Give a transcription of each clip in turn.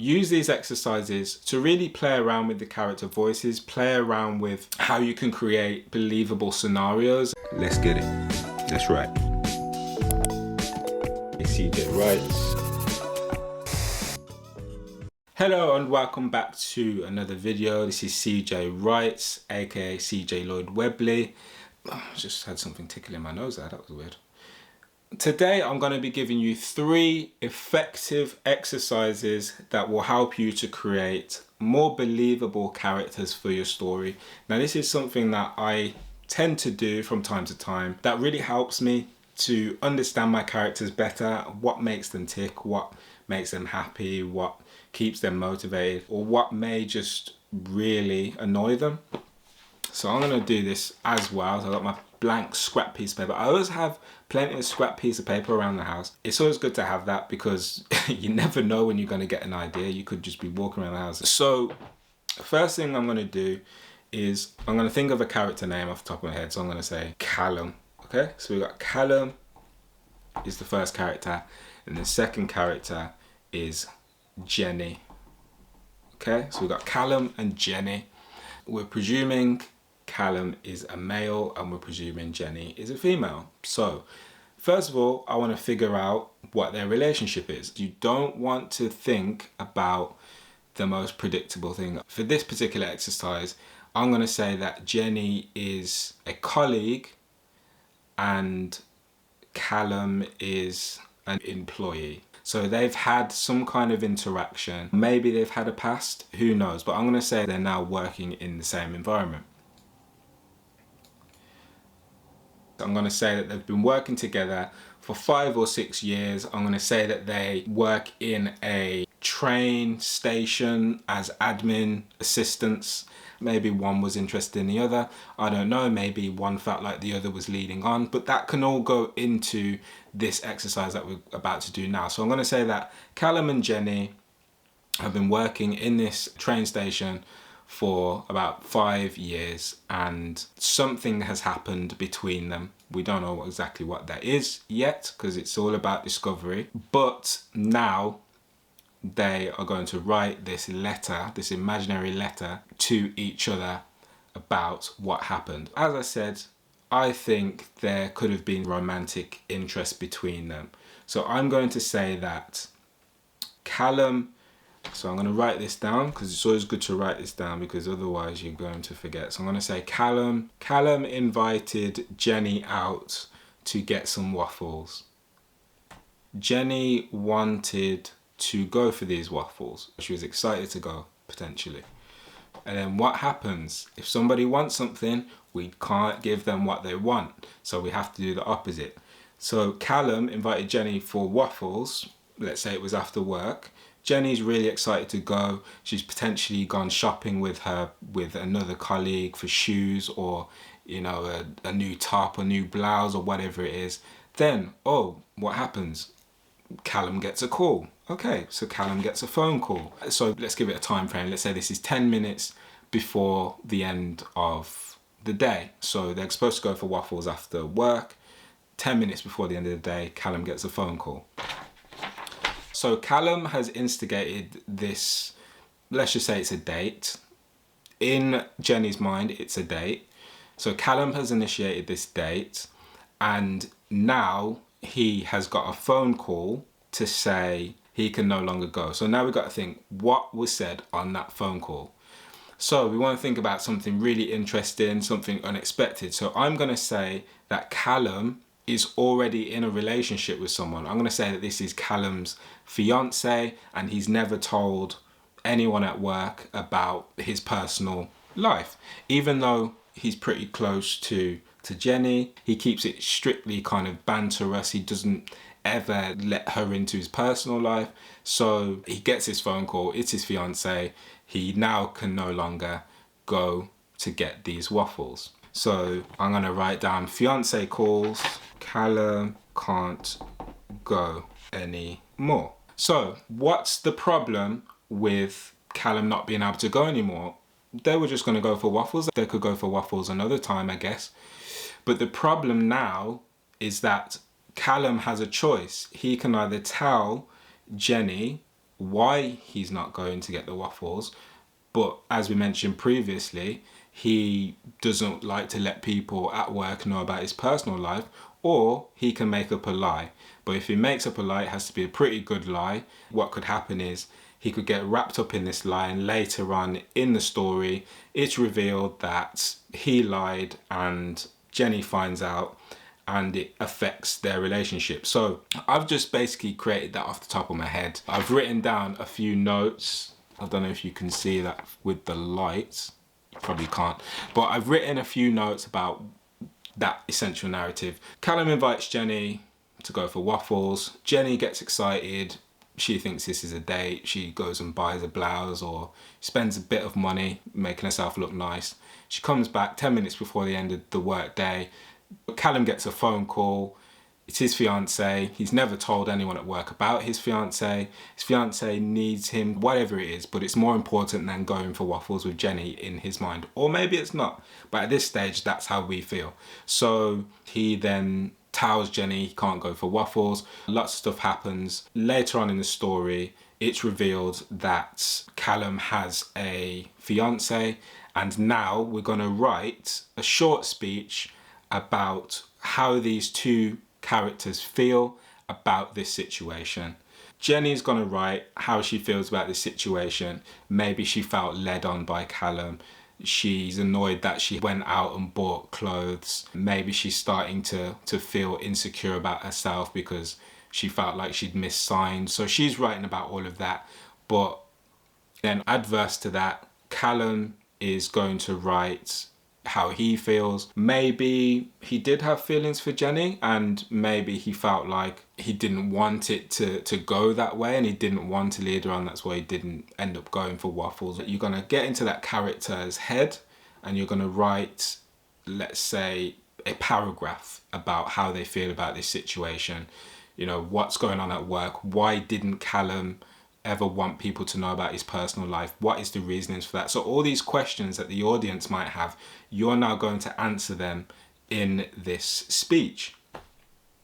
use these exercises to really play around with the character voices, play around with how you can create believable scenarios. Let's get it. That's right. CJ writes. Hello and welcome back to another video. This is CJ Writes, aka CJ Lloyd Webley. Oh, I just had something tickle in my nose there, that was weird. Today I'm going to be giving you 3 effective exercises that will help you to create more believable characters for your story. Now this is something that I tend to do from time to time that really helps me to understand my characters better, what makes them tick, what makes them happy, what keeps them motivated, or what may just really annoy them. So I'm going to do this as well. So I've got my blank scrap piece of paper. I always have plenty of scrap piece of paper around the house. It's always good to have that because you never know when you're going to get an idea. You could just be walking around the house. So first thing I'm going to do is I'm going to think of a character name off the top of my head. So I'm going to say Callum. Okay, so we've got Callum is the first character, and the second character is Jenny. Okay, so we've got Callum and Jenny. We're presuming Callum is a male and we're presuming Jenny is a female. So first of all, I want to figure out what their relationship is. You don't want to think about the most predictable thing. For this particular exercise, I'm going to say that Jenny is a colleague and Callum is an employee. So they've had some kind of interaction. Maybe they've had a past, who knows? But I'm going to say they're now working in the same environment. I'm going to say that they've been working together for 5 or 6 years. I'm going to say that they work in a train station as admin assistants. Maybe one was interested in the other. I don't know. Maybe one felt like the other was leading on. But that can all go into this exercise that we're about to do now. So I'm going to say that Callum and Jenny have been working in this train station for about 5 years and something has happened between them. We don't know exactly what that is yet because it's all about discovery. But now they are going to write this letter, this imaginary letter to each other about what happened. As I said, I think there could have been romantic interest between them. So I'm going to say that Callum, so I'm going to write this down because it's always good to write this down because otherwise you're going to forget. So I'm going to say Callum invited Jenny out to get some waffles. Jenny wanted to go for these waffles. She was excited to go, potentially. And then what happens? If somebody wants something, we can't give them what they want. So we have to do the opposite. So Callum invited Jenny for waffles. Let's say it was after work. Jenny's really excited to go. She's potentially gone shopping with another colleague for shoes or, you know, a new top, a new blouse or whatever it is. Then, oh, what happens? Callum gets a call. Okay, so Callum gets a phone call. So let's give it a time frame. Let's say this is 10 minutes before the end of the day. So they're supposed to go for waffles after work. 10 minutes before the end of the day, Callum gets a phone call. So Callum has instigated this, let's just say it's a date. In Jenny's mind, it's a date. So Callum has initiated this date and now he has got a phone call to say he can no longer go. So now we've got to think what was said on that phone call. So we want to think about something really interesting, something unexpected. So I'm going to say that Callum is already in a relationship with someone. I'm going to say that this is Callum's fiance and he's never told anyone at work about his personal life. Even though he's pretty close to Jenny, he keeps it strictly kind of banterous. He doesn't ever let her into his personal life. So he gets his phone call, it's his fiance. He now can no longer go to get these waffles. So I'm going to write down fiance calls, Callum can't go anymore. So what's the problem with Callum not being able to go anymore? They were just going to go for waffles. They could go for waffles another time, I guess. But the problem now is that Callum has a choice. He can either tell Jenny why he's not going to get the waffles. But as we mentioned previously, he doesn't like to let people at work know about his personal life, or he can make up a lie. But if he makes up a lie, it has to be a pretty good lie. What could happen is he could get wrapped up in this lie, and later on in the story, it's revealed that he lied and Jenny finds out, and it affects their relationship. So I've just basically created that off the top of my head. I've written down a few notes. I don't know if you can see that with the lights. You probably can't. But I've written a few notes about that essential narrative. Callum invites Jenny to go for waffles. Jenny gets excited. She thinks this is a date. She goes and buys a blouse or spends a bit of money making herself look nice. She comes back 10 minutes before the end of the work day. Callum gets a phone call. It's his fiance. He's never told anyone at work about his fiance. His fiance needs him, whatever it is, but it's more important than going for waffles with Jenny in his mind. Or maybe it's not. But at this stage, that's how we feel. So he then tells Jenny he can't go for waffles. Lots of stuff happens. Later on in the story, it's revealed that Callum has a fiance, and now we're going to write a short speech about how these two characters feel about this situation. Jenny's going to write how she feels about this situation. Maybe she felt led on by Callum. She's annoyed that she went out and bought clothes. Maybe she's starting to feel insecure about herself because she felt like she'd missed signs. So she's writing about all of that. But then adverse to that, Callum is going to write how he feels. Maybe he did have feelings for Jenny, and maybe he felt like he didn't want it to go that way, and he didn't want to lead her on. That's why he didn't end up going for waffles. You're going to get into that character's head and you're going to write, let's say, a paragraph about how they feel about this situation. You know, what's going on at work? Why didn't Callum ever want people to know about his personal life? What is the reasonings for that? So all these questions that the audience might have, you're now going to answer them in this speech.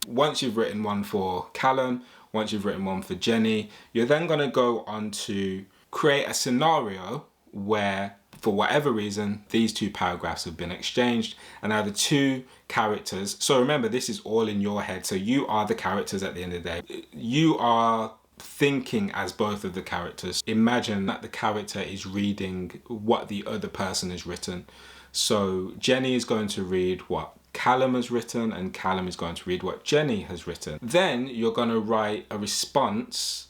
Once you've written one for Callum, once you've written one for Jenny, you're then going to go on to create a scenario where, for whatever reason, these two paragraphs have been exchanged, and now the two characters, so remember, this is all in your head, so you are the characters at the end of the day. You are thinking as both of the characters. Imagine that the character is reading what the other person has written. So Jenny is going to read what Callum has written, and Callum is going to read what Jenny has written. Then you're going to write a response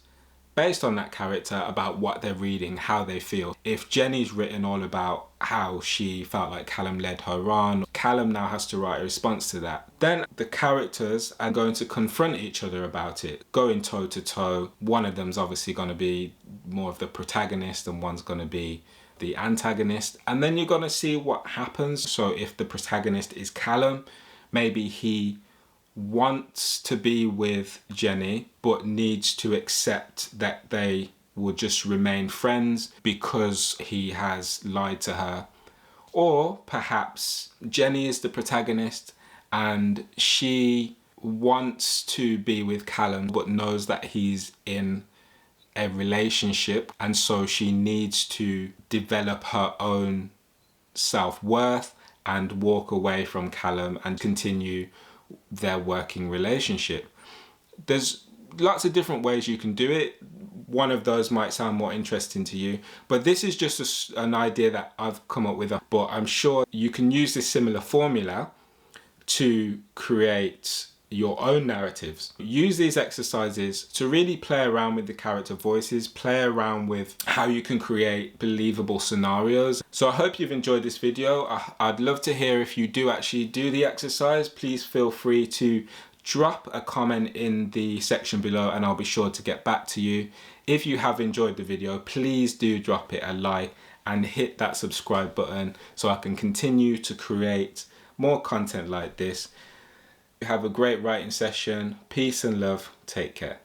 based on that character about what they're reading, how they feel. If Jenny's written all about how she felt like Callum led her on, Callum now has to write a response to that. Then the characters are going to confront each other about it, going toe to toe. One of them's obviously going to be more of the protagonist and one's going to be the antagonist. And then you're going to see what happens. So if the protagonist is Callum, maybe he wants to be with Jenny but needs to accept that they will just remain friends because he has lied to her. Or perhaps Jenny is the protagonist and she wants to be with Callum but knows that he's in a relationship, and so she needs to develop her own self-worth and walk away from Callum and continue their working relationship. There's lots of different ways you can do it. One of those might sound more interesting to you, but this is just an idea that I've come up with. But I'm sure you can use this similar formula to create your own narratives. Use these exercises to really play around with the character voices, play around with how you can create believable scenarios. So I hope you've enjoyed this video. I'd love to hear if you do actually do the exercise. Please feel free to drop a comment in the section below and I'll be sure to get back to you. If you have enjoyed the video, please do drop it a like and hit that subscribe button so I can continue to create more content like this. Have a great writing session. Peace and love. Take care.